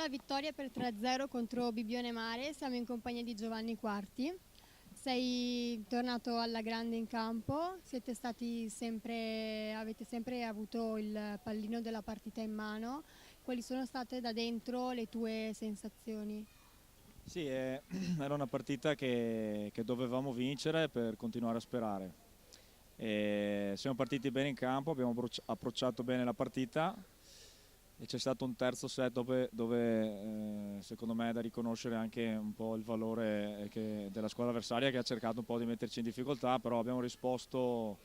la vittoria per 3-0 contro Bibbione Mare, siamo in compagnia di Giovanni Quarti. Sei tornato alla grande in campo, avete sempre avuto il pallino della partita in mano. Quali sono state da dentro le tue sensazioni? Sì, era una partita che dovevamo vincere per continuare a sperare. Siamo partiti bene in campo, abbiamo approcciato bene la partita e c'è stato un terzo set dove, secondo me è da riconoscere anche un po' il valore della squadra avversaria, che ha cercato un po' di metterci in difficoltà, però abbiamo risposto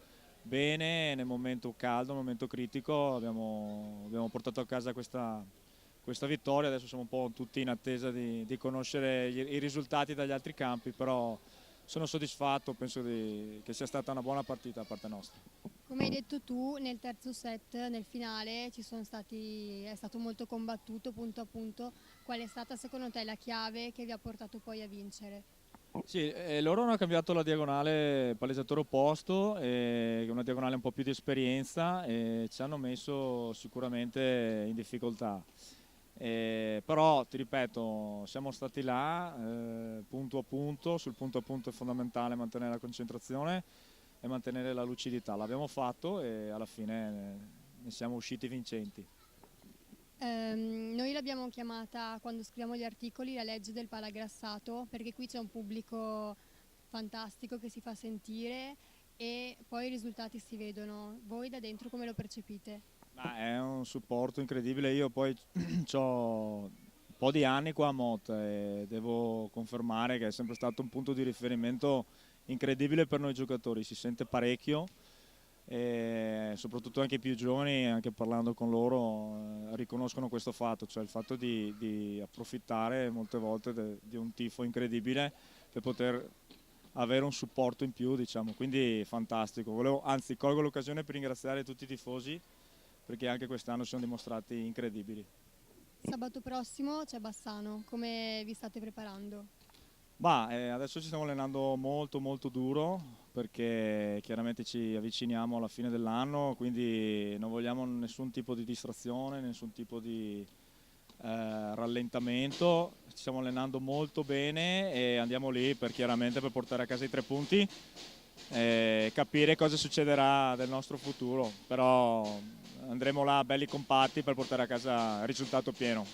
bene nel momento caldo, nel momento critico, abbiamo portato a casa questa vittoria. Adesso siamo un po' tutti in attesa di conoscere i risultati dagli altri campi, però sono soddisfatto, penso che sia stata una buona partita da parte nostra. Come hai detto tu, nel terzo set, nel finale, è stato molto combattuto punto a punto. Qual è stata secondo te la chiave che vi ha portato poi a vincere? Sì, loro hanno cambiato la diagonale palleggiatore opposto, una diagonale un po' più di esperienza, e ci hanno messo sicuramente in difficoltà. Però ti ripeto, siamo stati là punto a punto. Sul punto a punto è fondamentale mantenere la concentrazione e mantenere la lucidità. L'abbiamo fatto e alla fine ne siamo usciti vincenti. Noi l'abbiamo chiamata, quando scriviamo gli articoli, la legge del palagrassato, perché qui c'è un pubblico fantastico che si fa sentire e poi i risultati si vedono. Voi da dentro come lo percepite? Ma è un supporto incredibile. Io poi ho un po' di anni qua a Mot e devo confermare che è sempre stato un punto di riferimento incredibile per noi giocatori. Si sente parecchio e soprattutto anche i più giovani, anche parlando con loro, riconoscono questo fatto, cioè il fatto di approfittare molte volte di un tifo incredibile per poter avere un supporto in più, diciamo. Quindi fantastico. Anzi, colgo l'occasione per ringraziare tutti i tifosi, perché anche quest'anno si sono dimostrati incredibili. Sabato prossimo c'è Bassano, come vi state preparando? Adesso ci stiamo allenando molto molto duro, perché chiaramente ci avviciniamo alla fine dell'anno, quindi non vogliamo nessun tipo di distrazione, nessun tipo di rallentamento. Ci stiamo allenando molto bene e andiamo lì chiaramente per portare a casa i 3 punti e capire cosa succederà del nostro futuro, però andremo là belli compatti per portare a casa il risultato pieno.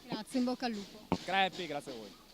Grazie, in bocca al lupo. Grazie a voi.